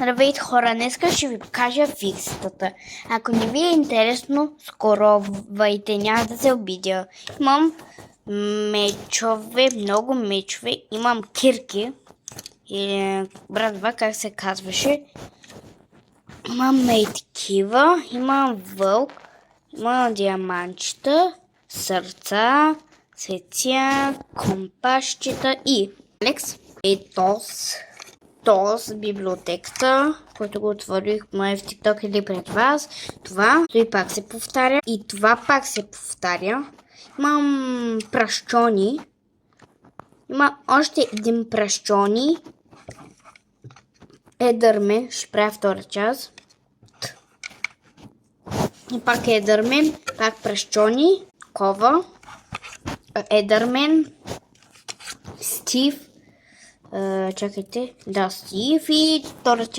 Здравейте хора, днеска ще ви покажа фикситата. Ако не ви е интересно, скоровайте, няма да се обидя. Имам мечове, много мечове, имам кирки. Братва, как се казваше? Имам такива, имам вълк, имам диаманчета, сърца, светя, компашчета и Алекс. Тоз библиотеката, който го отворих в TikTok или пред вас. Това и пак се повтаря. И това пак се повтаря. Имам пращони. Има още един пращони. Едърмен. Ще правя втора част. И пак едърмен. Пак пращони. Кова. Едърмен. Стив. Чакайте. Да, Стив и втора част.